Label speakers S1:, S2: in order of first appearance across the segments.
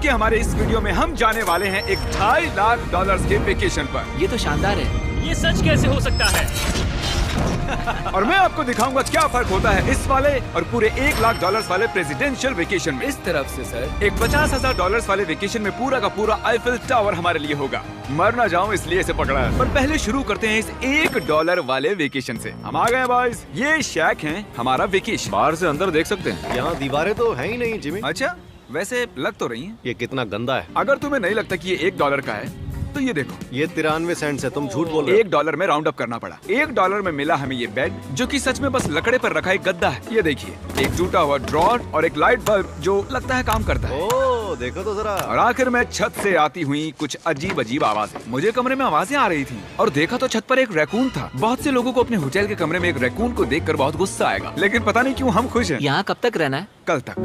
S1: क्योंकि हमारे इस वीडियो में हम जाने वाले हैं एक $2.5 लाख के वेकेशन पर।
S2: ये तो शानदार है।
S3: ये सच कैसे हो सकता है?
S1: और मैं आपको दिखाऊंगा क्या फर्क होता है इस वाले और पूरे $1 लाख वाले प्रेसिडेंशियल वेकेशन में।
S2: इस तरफ से सर
S1: एक $50,000 वाले वेकेशन में पूरा का पूरा आईफिल टावर हमारे लिए होगा। मर ना जाऊं इसलिए इसे पकड़ा है। पर पहले शुरू करते हैं इस $1 वाले वेकेशन से। हम आ गए बॉयज। ये शैक है हमारा वेकेशन।
S4: बाहर से अंदर देख सकते हैं।
S5: यहाँ दीवारें तो है ही नहीं जिमी।
S1: अच्छा, वैसे लग तो रही हैं।
S5: ये कितना गंदा है।
S1: अगर तुम्हें नहीं लगता कि ये $1 का है तो ये देखो,
S5: ये 93 सेंट्स है। तुम झूठ बोल रहे हो।
S1: $1 में राउंड अप करना पड़ा। $1 में मिला हमें ये बेड, जो कि सच में बस लकड़े पर रखा एक गद्दा है। ये देखिए, एक टूटा हुआ ड्रॉर और एक लाइट बल्ब जो लगता है काम करता है।
S5: ओह, देखो तो जरा।
S1: और आखिर में छत से आती हुई कुछ अजीब अजीब आवाजें। मुझे कमरे में आवाजें आ रही थी और देखा तो छत पर एक रैकून था। बहुत से लोगों को अपने होटल के कमरे में एक रैकून को देखकर बहुत गुस्सा आएगा, लेकिन पता नहीं क्यों हम खुश हैं।
S2: यहाँ कब तक रहना है?
S1: कल तक।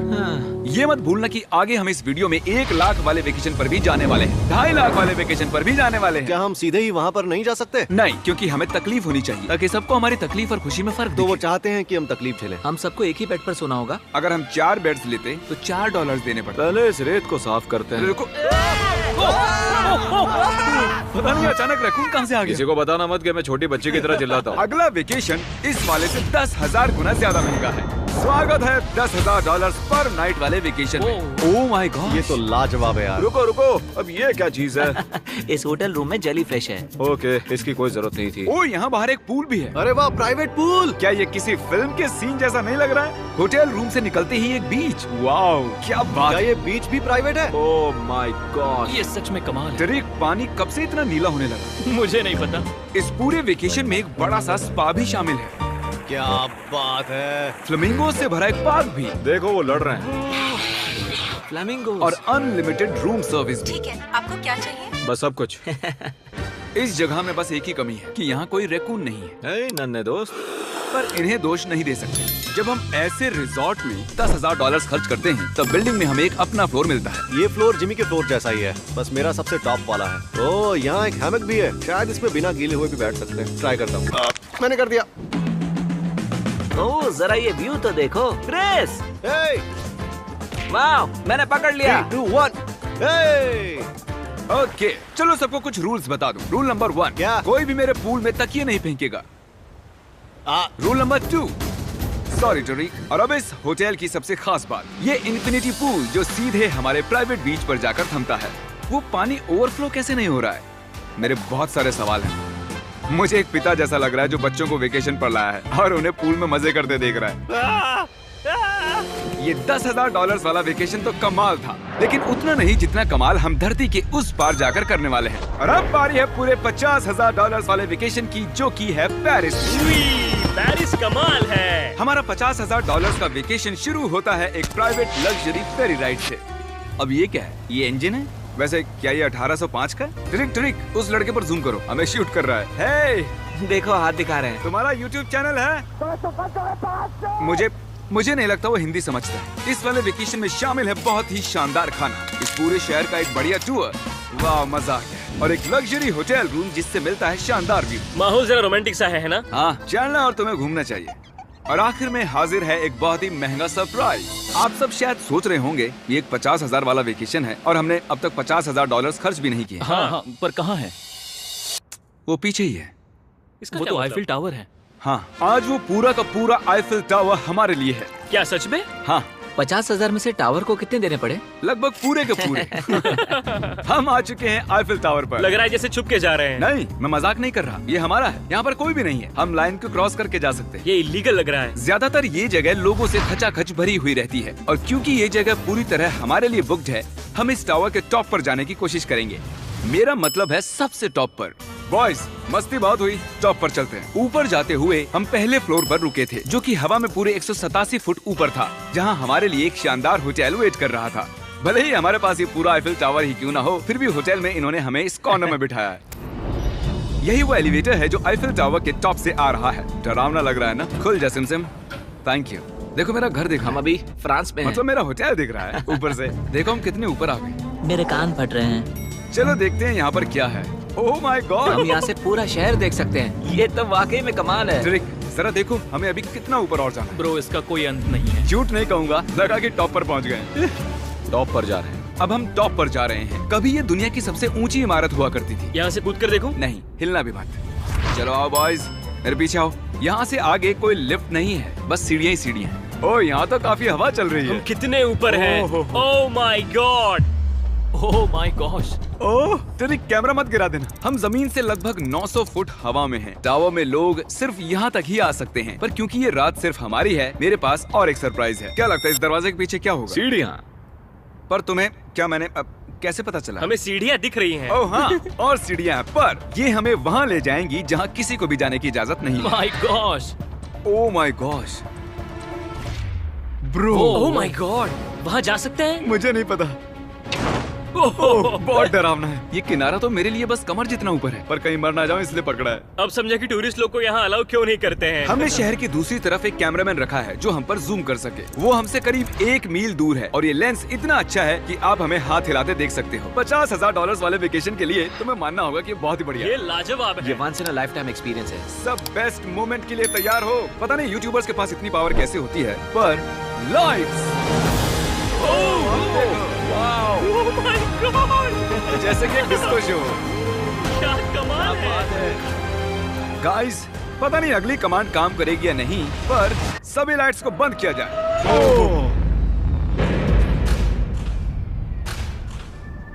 S1: ये मत भूलना कि आगे हम इस वीडियो में $1 लाख वाले वेकेशन पर भी जाने वाले हैं, $2.5 लाख वाले वेकेशन पर भी जाने वाले हैं।
S5: क्या हम सीधे ही वहाँ पर नहीं जा सकते?
S1: नहीं, क्योंकि हमें तकलीफ होनी चाहिए ताकि सबको हमारी तकलीफ और खुशी में फर्क
S5: तो वो
S1: दिखे।
S5: चाहते हैं कि हम तकलीफ झेलें।
S2: हम सबको एक ही बेड पर सोना होगा।
S1: अगर हम 4 बेड्स लेते तो $4 देने पड़ते।
S4: पहले इस रेत को साफ करते हैं।
S1: रुको। पता नहीं अचानक रैकून कहाँ से आ गया।
S4: किसी को बताना मत कि मैं छोटी बच्ची की तरह चिल्लाता हूँ।
S1: अगला वेकेशन इस वाले से 10,000 गुना ज्यादा महंगा है। स्वागत है $10,000 पर नाइट वाले वेकेशन में। ओह माय गॉड,
S5: ये तो लाजवाब है यार।
S4: रुको रुको, अब ये क्या चीज है?
S2: इस होटल रूम में जेली फिश है।
S4: ओके, इसकी कोई जरूरत नहीं थी।
S1: ओह, यहाँ बाहर एक पूल भी है।
S5: अरे वाह, प्राइवेट पूल।
S1: क्या ये किसी फिल्म के सीन जैसा नहीं लग रहा है? होटल रूम से निकलते ही एक बीच। वाओ, क्या बात
S5: क्या
S1: है।
S5: ये बीच भी प्राइवेट है?
S4: ओह माय गॉड,
S3: ये सच में कमाल है।
S1: डरेक, पानी कब से इतना नीला होने लगा?
S3: मुझे नहीं पता।
S1: इस पूरे वेकेशन में एक बड़ा सा स्पा भी शामिल है।
S5: क्या बात है।
S1: फ्लेमिंगो से भरा एक पार्क भी
S4: देखो वो लड़ रहे हैं।
S2: फ्लेमिंगो
S1: और अनलिमिटेड रूम सर्विस भी।
S6: ठीक है, आपको क्या चाहिए?
S4: बस सब कुछ।
S1: इस जगह में बस एक ही कमी है कि यहाँ कोई रैकून नहीं है।
S4: हे नन्हे दोस्त,
S1: पर इन्हें दोष नहीं दे सकते। जब हम ऐसे रिजॉर्ट में $10,000 खर्च करते हैं तब बिल्डिंग में हमें एक अपना फ्लोर मिलता है।
S5: ये फ्लोर जिमी के फ्लोर जैसा ही है, बस मेरा सबसे टॉप वाला है। ओह, यहाँ एक हैमक भी है। शायद इसमें बिना गीले हुए भी बैठ सकते हैं। ट्राई करता हूँ। मैंने कर दिया।
S2: ओह, जरा ये व्यू तो देखो। क्रिस,
S5: Hey,
S2: वाह, मैंने पकड़ लिया।
S5: 3, 2, 1. Hey!
S1: ओके, चलो सबको कुछ रूल्स बता दूं। रूल नंबर 1,
S5: क्या?
S1: कोई भी मेरे पूल में तकिए नहीं फेंकेगा। रूल नंबर 2, सॉरी टरीक। और अब इस होटल की सबसे खास बात, ये इन्फिनिटी पूल जो सीधे हमारे प्राइवेट बीच पर जाकर थमता है। वो पानी ओवरफ्लो कैसे नहीं हो रहा है? मेरे बहुत सारे सवाल हैं। मुझे एक पिता जैसा लग रहा है जो बच्चों को वेकेशन पर लाया है और उन्हें पूल में मजे करते देख रहा है। ये $10,000 वाला वेकेशन तो कमाल था, लेकिन उतना नहीं जितना कमाल हम धरती के उस पार जाकर करने वाले हैं। और अब बारी है पूरे $50,000 वाले वेकेशन की, जो की है पेरिस।
S3: पेरिस कमाल है।
S1: हमारा $50,000 का वेकेशन शुरू होता है एक प्राइवेट लग्जरी फेरी राइड से। अब ये क्या है? ये इंजन है? वैसे क्या ये 1805 का है? ट्रिक ट्रिक, उस लड़के पर जूम करो, हमें शूट कर रहा है। हे,
S2: देखो हाथ दिखा रहे हैं।
S1: तुम्हारा YouTube चैनल है? मुझे नहीं लगता वो हिंदी समझता है। इस वाले वेकेशन में शामिल है बहुत ही शानदार खाना, इस पूरे शहर का एक बढ़िया टूर, वाह मजा आ गया, और एक लग्जरी होटल रूम जिससे मिलता है शानदार व्यू।
S3: माहौल जरा रोमांटिक सा है ना?
S1: हाँ, चलना और तुम्हें घूमना चाहिए। और आखिर में हाजिर है एक बहुत ही महंगा सरप्राइज। आप सब शायद सोच रहे होंगे ये एक 50,000 वाला वेकेशन है और हमने अब तक $50,000 खर्च भी नहीं किए।
S3: हाँ, पर कहाँ है?
S1: वो पीछे ही है।
S3: इसका वो तो आईफिल टावर है।
S1: हाँ, आज वो पूरा का पूरा आईफिल टावर हमारे लिए है।
S3: क्या सच में?
S1: हाँ,
S2: 50,000 में से टावर को कितने देने पड़े?
S1: लगभग पूरे के पूरे। हम आ चुके हैं आईफिल टावर पर।
S3: लग रहा है जैसे छुप के जा रहे हैं।
S1: नहीं, मैं मजाक नहीं कर रहा, ये हमारा है। यहाँ पर कोई भी नहीं है, हम लाइन को क्रॉस करके जा सकते हैं।
S3: ये इलीगल लग रहा है।
S1: ज्यादातर ये जगह लोगों से खचाखच भरी हुई रहती है, और क्योंकि ये जगह पूरी तरह हमारे लिए बुक्ड है, हम इस टावर के टॉप पर जाने की कोशिश करेंगे। मेरा मतलब है सबसे टॉप पर। बॉयज, मस्ती बहुत हुई, टॉप पर चलते हैं। ऊपर जाते हुए हम पहले फ्लोर पर रुके थे, जो कि हवा में पूरे 187 फुट ऊपर था, जहां हमारे लिए एक शानदार होटल वेट कर रहा था। भले ही हमारे पास ये पूरा आईफिल टावर ही क्यों ना हो, फिर भी होटल में इन्होंने हमें इस कॉर्नर में बिठाया है। यही वो एलिवेटर है जो आईफिल टावर के टॉप से आ रहा है। डरावना लग रहा है ना? खुल जा सिमसिम। Thank you. देखो मेरा घर दिख रहा
S2: हम
S1: है।
S2: अभी फ्रांस में हैं।
S1: मतलब मेरा होटल दिख रहा है ऊपर से। देखो हम कितने ऊपर आ गए।
S2: मेरे कान फट रहे हैं।
S1: चलो देखते हैं यहाँ पर क्या है। ओह माय
S2: हम
S1: गॉड,
S2: यहाँ से पूरा शहर देख सकते हैं। ये तो वाकई में कमाल है।
S1: ट्रिक, जरा देखो हमें अभी कितना ऊपर और जाना है।
S3: ब्रो, इसका कोई अंत नहीं है।
S1: झूठ नहीं कहूँगा, लगा कि टॉप पर पहुँच गए।
S4: टॉप पर जा रहे हैं।
S1: अब हम टॉप पर जा रहे हैं। कभी ये दुनिया की सबसे ऊंची इमारत हुआ करती थी।
S3: यहाँ से कूद कर देखो।
S1: नहीं, हिलना भी मत। चलो आओ बॉयज, मेरे पीछे आओ। यहाँ से आगे कोई लिफ्ट नहीं है, बस सीढ़ियाँ ही सीढ़ियाँ हैं। ओह, यहाँ तो काफी हवा चल रही है।
S3: हम कितने ऊपर हैं? Oh my god,
S2: oh my gosh.
S1: Oh, तेरी कैमरा मत गिरा देना। हम जमीन से लगभग 900 फुट हवा में हैं। टावर में लोग सिर्फ यहाँ तक ही आ सकते हैं, पर क्योंकि ये रात सिर्फ हमारी है, मेरे पास और एक सरप्राइज है। क्या लगता है इस दरवाजे के पीछे क्या होगा?
S4: सीढ़ियाँ।
S1: पर तुम्हें क्या मैंने कैसे पता चला?
S3: हमें सीढ़ियाँ दिख रही हैं।
S1: ओह हाँ, और सीढ़ियाँ, पर ये हमें वहाँ ले जाएंगी जहाँ किसी को भी जाने की इजाजत नहीं है।
S2: My gosh.
S1: Oh my gosh bro.
S3: Oh my God, वहाँ जा सकते हैं?
S1: मुझे नहीं पता। ओह, बहुत डरावना है। ये किनारा तो मेरे लिए बस कमर जितना ऊपर है, पर कहीं मर ना जाऊं इसलिए पकड़ा है।
S3: अब समझा कि टूरिस्ट लोग को यहाँ अलाउ क्यों नहीं करते हैं।
S1: हमने शहर की दूसरी तरफ एक कैमरामैन रखा है जो हम पर जूम कर सके। वो हमसे करीब 1 मील दूर है और ये लेंस इतना अच्छा है कि आप हमें हाथ हिलाते देख सकते हो। $50,000 वाले वेकेशन के लिए तुम्हें मानना होगा कि बहुत ही बढ़िया
S3: ये
S1: है।
S3: लाजवाब है।
S2: ये once in a lifetime experience है।
S1: सब बेस्ट मोमेंट के लिए तैयार हो। पता नहीं यूट्यूबर्स के पास इतनी पावर कैसे होती है, पर लाइट्स,
S3: ओह माय गॉड,
S1: जैसे कि डिस्को शो।
S3: क्या कमाल है।
S1: गाइस, पता नहीं अगली कमांड काम करेगी या नहीं, पर सभी लाइट्स को बंद किया जाए।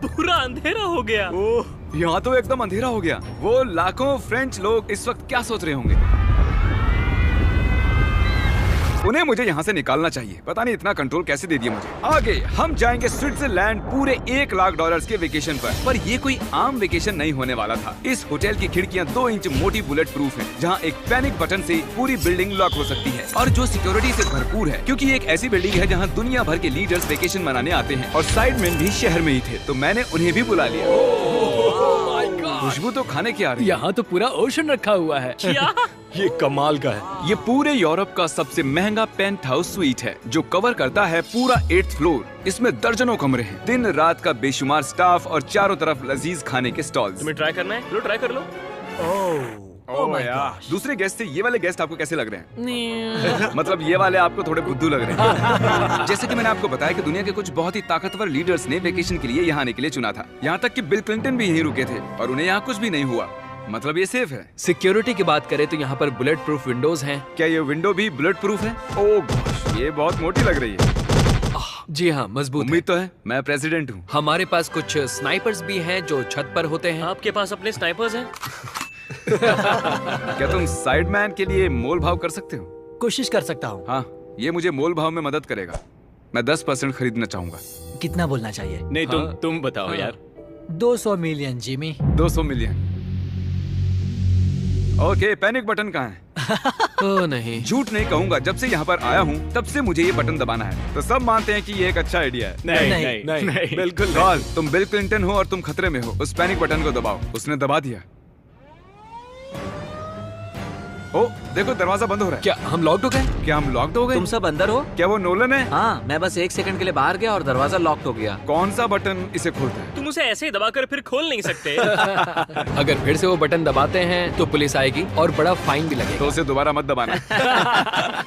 S3: पूरा अंधेरा हो गया।
S1: ओह, यहाँ तो एकदम अंधेरा हो गया। वो लाखों फ्रेंच लोग इस वक्त क्या सोच रहे होंगे? उन्हें मुझे यहाँ से निकालना चाहिए। पता नहीं इतना कंट्रोल कैसे दे दिया मुझे। आगे हम जाएंगे स्विट्जरलैंड पूरे $1 लाख के वेकेशन पर ये कोई आम वेकेशन नहीं होने वाला था। इस होटल की खिड़कियाँ 2 इंच मोटी बुलेट प्रूफ हैं, जहाँ एक पैनिक बटन से पूरी बिल्डिंग लॉक हो सकती है, और जो सिक्योरिटी से भरपूर है, क्योंकि ये एक ऐसी बिल्डिंग है जहाँ दुनिया भर के लीडर्स वेकेशन मनाने आते हैं। और साइडमैन भी शहर में ही थे, तो मैंने उन्हें भी बुला लिया। खुशबू तो खाने की आ रही है।
S2: यहाँ तो पूरा ओशन रखा हुआ है।
S3: क्या?
S5: ये कमाल का है।
S1: ये पूरे यूरोप का सबसे महंगा पेंट हाउस स्वीट है, जो कवर करता है पूरा 8th फ्लोर। इसमें दर्जनों कमरे हैं, दिन रात का बेशुमार स्टाफ और चारों तरफ लजीज खाने के स्टॉल्स।
S3: तुम्हें ट्राई करना है? लो ट्राई कर लो।
S1: ओह यार, दूसरे गेस्ट से ये वाले गेस्ट आपको कैसे लग रहे हैं? मतलब ये वाले आपको थोड़े बुद्धू लग रहे हैं। जैसे कि मैंने आपको बताया कि दुनिया के कुछ बहुत ही ताकतवर लीडर्स ने वेकेशन के लिए यहाँ आने के लिए चुना था। यहाँ तक कि बिल क्लिंटन भी यहीं रुके थे और उन्हें यहाँ कुछ भी नहीं हुआ। मतलब ये सेफ है।
S2: सिक्योरिटी की बात करें तो यहाँ पर बुलेट प्रूफ विंडोज हैं।
S1: क्या ये विंडो भी बुलेट प्रूफ है? ओह गॉश, ये बहुत मोटी लग रही है।
S2: जी हाँ, मजबूत है।
S1: उम्मीद तो है, मैं प्रेसिडेंट हूँ।
S2: हमारे पास कुछ स्नाइपर्स भी हैं जो छत पर होते हैं।
S3: आपके पास अपने स्नाइपर्स हैं?
S1: क्या तुम साइडमैन के लिए मोल भाव कर सकते हो?
S2: कोशिश कर सकता हूँ।
S1: हाँ, ये मुझे मोल भाव में मदद करेगा। मैं 10% खरीदना चाहूंगा।
S2: कितना बोलना चाहिए?
S3: नहीं, तुम बताओ यार।
S2: 200 million Jimmy.
S1: 200 million. Okay, panic button कहाँ है?
S2: ओह नहीं,
S1: झूठ नहीं कहूंगा, जब से यहाँ पर आया हूँ तब से मुझे ये बटन दबाना है। तो सब मानते हैं कि ये एक अच्छा आइडिया है।
S2: नहीं।
S1: बिल्कुल गॉल, तुम बिल क्लिंटन हो और तुम खतरे में हो। उस पैनिक बटन को दबाओ। उसने दबा दिया। ओ, देखो दरवाजा बंद हो रहा है।
S2: क्या हम लॉक्ड हो गए?
S1: क्या हम लॉक्ड हो गए?
S2: तुम सब अंदर हो?
S1: क्या वो नोलन है?
S2: हाँ, मैं बस 1 सेकंड के लिए बाहर गया और दरवाजा लॉक हो गया।
S1: कौन सा बटन इसे खोलता है?
S3: तुम उसे ऐसे ही दबाकर फिर खोल नहीं सकते।
S2: अगर फिर से वो बटन दबाते हैं तो पुलिस आएगी और बड़ा फाइन भी लगेगा।
S1: तो उसे दोबारा मत दबाना।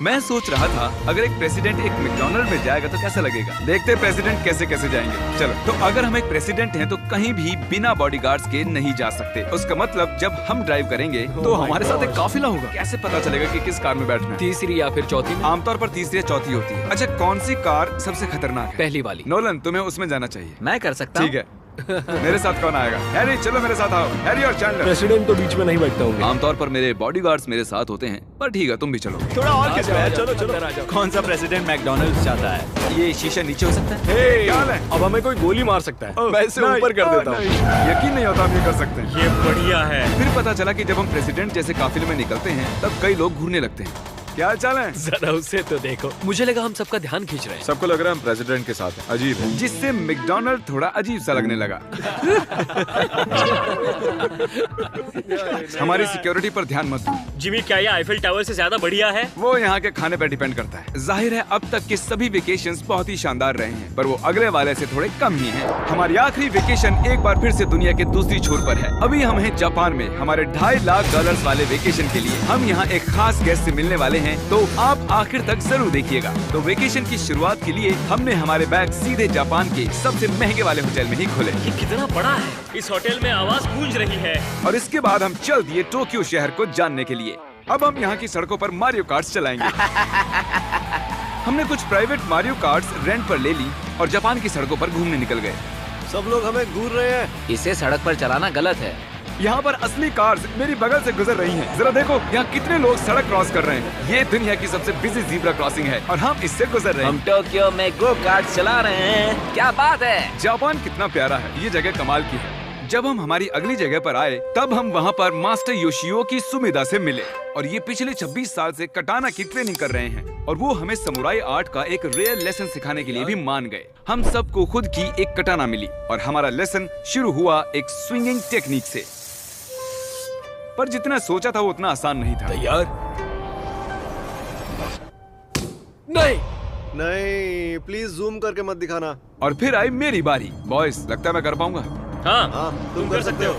S1: मैं सोच रहा था अगर एक प्रेसिडेंट एक मैकडॉनल्ड में जाएगा तो कैसा लगेगा। देखते प्रेसिडेंट कैसे कैसे जाएंगे। चलो, तो अगर हम एक प्रेसिडेंट हैं तो कहीं भी बिना बॉडीगार्ड्स के नहीं जा सकते। उसका मतलब जब हम ड्राइव करेंगे तो हमारे साथ एक काफिला होगा। कैसे पता चलेगा कि किस कार में बैठना है?
S2: तीसरी या फिर चौथी में?
S1: आमतौर पर तीसरी या चौथी होती है। अच्छा, कौन सी कार सबसे खतरनाक है?
S2: पहली वाली।
S1: नोलन, तुम्हें उसमें जाना चाहिए।
S2: मैं कर सकता
S1: ठीक है। मेरे साथ कौन आएगा? हैरी, चलो मेरे साथ आओ। हैरी और चैंडलर।
S5: प्रेसिडेंट तो बीच में नहीं बैठता होंगे।
S1: आमतौर पर मेरे बॉडीगार्ड्स मेरे साथ होते हैं, पर ठीक है, तुम भी चलो।
S5: थोड़ा और खिंचो यार, चलो।
S4: कौन सा प्रेसिडेंट मैकडॉनल्ड्स चाहता है?
S1: ये शीशा नीचे हो सकता है? क्या हाल है?
S5: अब हमें कोई गोली मार सकता है। मैं इसे ऊपर कर देता हूँ।
S1: यकीन नहीं होता हम ये कर सकते हैं।
S3: ये बढ़िया है।
S1: फिर पता चला कि जब हम प्रेसिडेंट जैसे काफिले में निकलते हैं तब कई लोग घूरने लगते हैं। क्या हाल चाल है?
S2: जरा उसे तो देखो। मुझे लगा हम सबका ध्यान खींच रहे हैं।
S4: सबको लग रहा है हम प्रेसिडेंट के साथ हैं। अजीब है।
S1: जिससे मैकडॉनल्ड थोड़ा अजीब सा लगने लगा। हमारी सिक्योरिटी पर ध्यान मत दो।
S3: जिमी, क्या ये आईफिल टावर से ज्यादा बढ़िया है?
S1: वो यहाँ के खाने पर डिपेंड करता है। जाहिर है अब तक के सभी वेकेशंस बहुत ही शानदार रहे हैं, पर वो अगले वाले से थोड़े कम ही हैं। हमारी आखिरी वेकेशन एक बार फिर से दुनिया के दूसरी छोर पर है। अभी हम हैं जापान में, हमारे $2.5 लाख वाले वेकेशन के लिए। हम यहाँ एक खास गेस्ट से मिलने वाले हैं हैं तो आप आखिर तक जरूर देखिएगा। तो वेकेशन की शुरुआत के लिए हमने हमारे बैग सीधे जापान के सबसे महंगे वाले होटल में ही खोले
S3: ये कितना बड़ा है। इस होटल में आवाज गूंज रही है।
S1: और इसके बाद हम चल दिए टोक्यो शहर को जानने के लिए। अब हम यहाँ की सड़कों पर मारियो कार्ट्स चलाएंगे। हमने कुछ प्राइवेट मारियो कार्ट्स रेंट पर ले ली और जापान की सड़कों पर घूमने निकल गए।
S5: सब लोग हमें घूर रहे हैं।
S2: इसे सड़क पर चलाना गलत है।
S1: यहाँ पर असली कार्स मेरी बगल से गुजर रही हैं। जरा देखो यहाँ कितने लोग सड़क क्रॉस कर रहे हैं। ये दुनिया की सबसे बिजी ज़ीब्रा क्रॉसिंग है और हम इससे गुजर रहे हैं।
S2: हम टोक्यो में गो कार्ट चला रहे हैं। क्या बात है।
S1: जापान कितना प्यारा है। ये जगह कमाल की है। जब हम हमारी अगली जगह पर आए तब हम वहाँ पर मास्टर योशियो की सुमिदा से मिले और ये पिछले 26 साल से कटाना की ट्रेनिंग कर रहे हैं और वो हमें समुराई आर्ट का एक रेयर लेसन सिखाने के लिए भी मान गए। हम सबको खुद की एक कटाना मिली और हमारा लेसन शुरू हुआ एक स्विंगिंग टेक्निक से। पर जितना सोचा था वो उतना आसान नहीं था।
S2: तैयार? नहीं।
S5: नहीं, प्लीज जूम करके मत दिखाना।
S1: और फिर आई मेरी बारी। बॉयज, लगता है मैं कर पाऊंगा।
S3: हाँ, तुम कर सकते हो।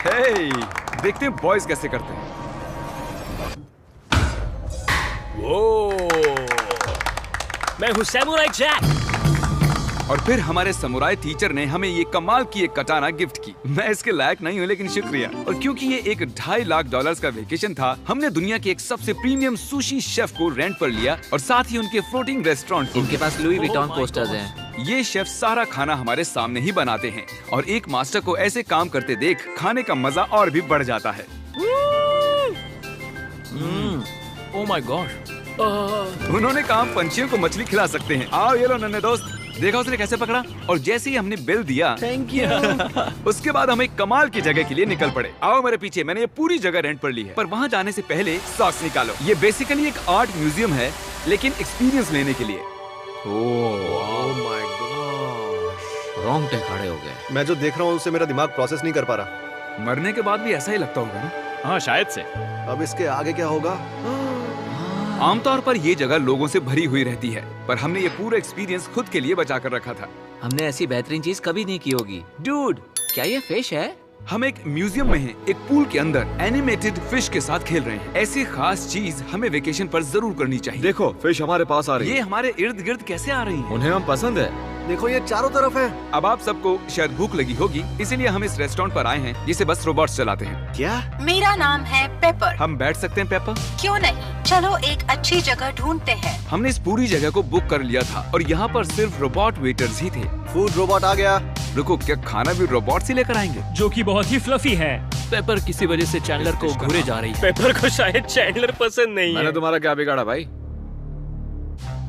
S1: हे, देखते हैं बॉयज कैसे करते हैं।
S3: मैं हूँ सैमुराई जैक।
S1: और फिर हमारे समुराई टीचर ने हमें ये कमाल की एक कटाना गिफ्ट की। मैं इसके लायक नहीं हूँ लेकिन शुक्रिया। और क्योंकि ये एक $2.5 लाख का वेकेशन था, हमने दुनिया के एक सबसे प्रीमियम सुशी शेफ को रेंट पर लिया और साथ ही उनके फ्लोटिंग रेस्टोरेंट।
S2: इनके पास लुई विटॉन पोस्टर्स हैं।
S1: ये शेफ सारा खाना हमारे सामने ही बनाते हैं और एक मास्टर को ऐसे काम करते देख खाने का मजा और भी बढ़ जाता है।
S2: ओह माय गॉड।
S1: उन्होंने कहा पंछियों को मछली खिला सकते हैं। आओ ये लो नन्हे दोस्त। देखा उसने कैसे पकड़ा। और जैसे ही हमने बिल दिया
S2: थैंक यू।
S1: उसके बाद हम एक कमाल की जगह के लिए निकल पड़े। आओ मेरे पीछे। मैंने ये पूरी जगह रेंट पर ली है। पर वहाँ जाने से पहले सॉक्स निकालो। ये बेसिकली एक आर्ट म्यूजियम है लेकिन एक्सपीरियंस लेने के लिए।
S5: ओह माय गॉड,
S2: रोंगटे खड़े हो गए।
S5: मैं जो देख रहा हूँ उससे मेरा दिमाग प्रोसेस नहीं कर पा रहा।
S1: मरने के बाद भी ऐसा ही लगता होगा ना।
S3: हाँ, शायद से।
S5: अब इसके आगे क्या होगा?
S1: आमतौर पर ये जगह लोगों से भरी हुई रहती है पर हमने ये पूरा एक्सपीरियंस खुद के लिए बचा कर रखा था।
S2: हमने ऐसी बेहतरीन चीज कभी नहीं की होगी। डूड, क्या ये फिश है?
S1: हम एक म्यूजियम में हैं, एक पूल के अंदर एनिमेटेड फिश के साथ खेल रहे हैं। ऐसी खास चीज हमें वेकेशन पर जरूर करनी चाहिए।
S4: देखो फिश हमारे पास आ रही
S1: ये
S4: है।
S1: हमारे इर्द गिर्द कैसे आ रही हैं?
S4: उन्हें हम पसंद है।
S5: देखो ये चारों तरफ है।
S1: अब आप सबको शायद भूख लगी होगी, इसीलिए हम इस रेस्टोरेंट पर आए हैं जिसे बस रोबोट्स चलाते हैं।
S5: क्या?
S6: मेरा नाम है पेपर।
S1: हम बैठ सकते हैं पेपर?
S6: क्यों नहीं, चलो एक अच्छी जगह ढूंढते हैं।
S1: हमने इस पूरी जगह को बुक कर लिया था और यहाँ पर सिर्फ रोबोट वेटर्स ही थे।
S5: फूड रोबोट आ गया।
S1: रुको, क्या खाना भी रोबोट से लेकर आएंगे?
S3: जो कि बहुत ही फ्लफी है।
S2: पेपर किसी वजह से चैंडलर को घूरे जा रही है।
S3: पेपर को शायद चैंडलर पसंद नहीं
S4: मैंने
S3: है।
S4: तुम्हारा क्या बिगाड़ा भाई?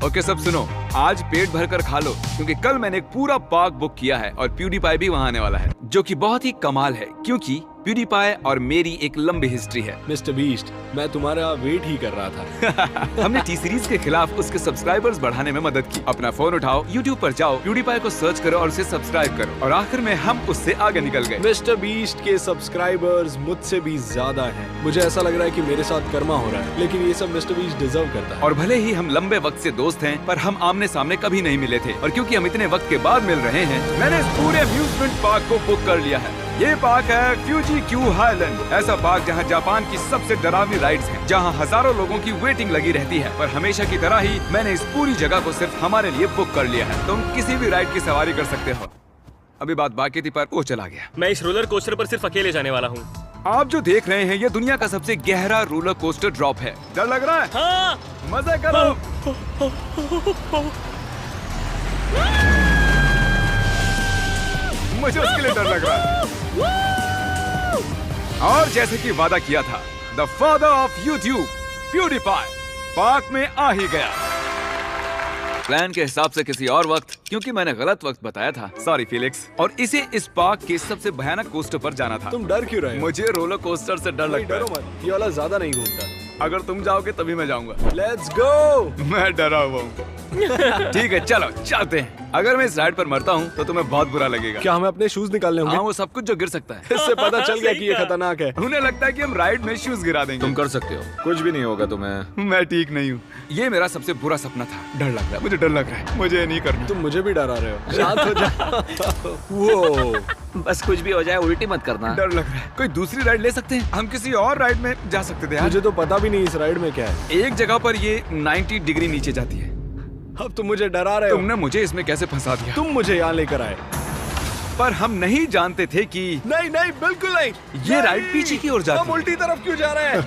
S1: ओके सब सुनो, आज पेट भर कर खा लो क्योंकि कल मैंने एक पूरा पार्क बुक किया है और प्यूडीपाई भी वहाँ आने वाला है, जो कि बहुत ही कमाल है क्योंकि प्यूडीपाई और मेरी एक लंबी हिस्ट्री है।
S7: मिस्टर बीस्ट, मैं तुम्हारा वेट ही कर रहा था।
S1: हमने टी सीरीज के खिलाफ उसके सब्सक्राइबर्स बढ़ाने में मदद की। अपना फोन उठाओ, यूट्यूब पर जाओ, प्यूडीपाई को सर्च करो और उसे सब्सक्राइब करो और आखिर में हम उससे आगे निकल गए।
S7: मिस्टर बीस्ट के सब्सक्राइबर्स मुझसे भी ज्यादा हैं। मुझे ऐसा लग रहा है कि मेरे साथ कर्मा हो रहा है, लेकिन ये सब मिस्टर बीस्ट डिजर्व करता है।
S1: और भले ही हम लंबे वक्त से दोस्त हैं, पर हम आमने सामने कभी नहीं मिले थे और क्योंकि हम इतने वक्त के बाद मिल रहे हैं, मैंने इस पूरे अम्यूजमेंट पार्क को बुक कर लिया है। ये पार्क है फ्यूजी क्यू हाईलैंड, ऐसा पार्क जहाँ जापान की सबसे डरावनी राइड्स हैं, जहाँ हजारों लोगों की वेटिंग लगी रहती है। पर हमेशा की तरह ही मैंने इस पूरी जगह को सिर्फ हमारे लिए बुक कर लिया है। तुम किसी भी राइड की सवारी कर सकते हो। अभी बात बाकी थी पर वो चला गया।
S3: मैं इस रोलर कोस्टर पर सिर्फ अकेले जाने वाला हूँ।
S1: आप जो देख रहे हैं ये दुनिया का सबसे गहरा रोलर कोस्टर ड्रॉप है। डर लग रहा है?
S3: हाँ।
S1: मजे करो। मुझे उसके लिए डर लग रहा है। और जैसे कि वादा किया था, the father of YouTube PewDiePie park में आ ही गया। प्लान के हिसाब से किसी और वक्त, क्योंकि मैंने गलत वक्त बताया था, सॉरी फिलिक्स। और इसे इस पार्क के सबसे भयानक कोस्टर पर जाना था।
S7: तुम डर क्यों रहे हो?
S1: मुझे रोलर कोस्टर से डर लगता
S7: डरो
S1: है।
S7: मत, ये वाला ज्यादा नहीं घूमता।
S1: अगर तुम जाओगे तभी मैं जाऊंगा।
S7: Let's go.
S1: मैं डरा हुआ हूँ। ठीक है चलो चलते हैं। अगर मैं इस राइड पर मरता हूँ तो तुम्हें बहुत बुरा लगेगा।
S7: क्या हमें अपने शूज निकालने
S1: हाँ,
S7: होंगे?
S1: वो सब कुछ जो गिर सकता है।
S7: इससे पता चल गया कि ये खतरनाक है।
S1: उन्हें लगता है कि हम राइड में शूज गिरा देंगे।
S4: तुम कर सकते हो, कुछ भी नहीं होगा तुम्हें।
S1: मैं ठीक नहीं हूँ। ये मेरा सबसे बुरा सपना था। डर लग रहा है, मुझे डर लग रहा है। मुझे नहीं करना।
S7: तुम मुझे भी डरा रहे हो। शांत हो जा। वो
S4: बस कुछ भी हो जाए उल्टी मत करना।
S1: डर लग रहा है। कोई दूसरी राइड ले सकते हैं? हम किसी और राइड में जा सकते थे यार।
S7: मुझे तो पता भी नहीं इस राइड में क्या है।
S1: एक जगह पर ये 90 डिग्री नीचे जाती है।
S7: अब तुम मुझे डरा रहे हो।
S1: तुमने मुझे इसमें कैसे फंसा दिया?
S7: तुम मुझे यहाँ लेकर आए।
S1: पर हम नहीं जानते थे कि
S7: नहीं नहीं बिल्कुल नहीं।
S1: ये राइड पीछे की ओर जाती
S7: हम
S1: है।
S7: उल्टी तरफ क्यों जा रहे हैं?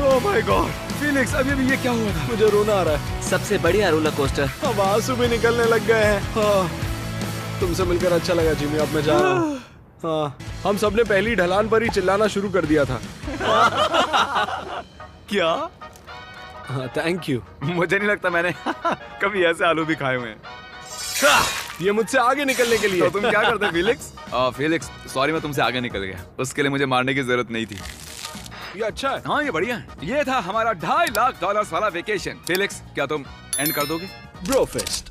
S1: ओह माय गॉड फीलिक्स, अभी ये क्या हुआ था?
S7: मुझे रोना आ रहा है।
S4: सबसे बढ़िया रोलर कोस्टर।
S7: अब आंसू भी निकलने लग गए हैं। हाँ, तुमसे मिलकर अच्छा लगा जिमी। अब मैं जा रहा हूँ। हाँ, हम सबने पहली ढलान पर ही चिल्लाना शुरू कर दिया था।
S1: क्या?
S7: हाँ, थैंक यू।
S1: मुझे नहीं लगता मैंने कभी ऐसे आलू भी खाए हुए हैं।
S7: ये मुझसे आगे निकलने के लिए।
S1: तो तुम क्या करते फीलिक्स? फीलिक्स सॉरी, मैं तुमसे आगे निकल गया। उसके लिए मुझे मारने की जरूरत नहीं थी।
S7: ये अच्छा है।
S1: हाँ ये बढ़िया है। ये था हमारा $2.5 लाख वाला वेकेशन। फीलिक्स क्या तुम एंड कर दोगे?
S7: Bro fest.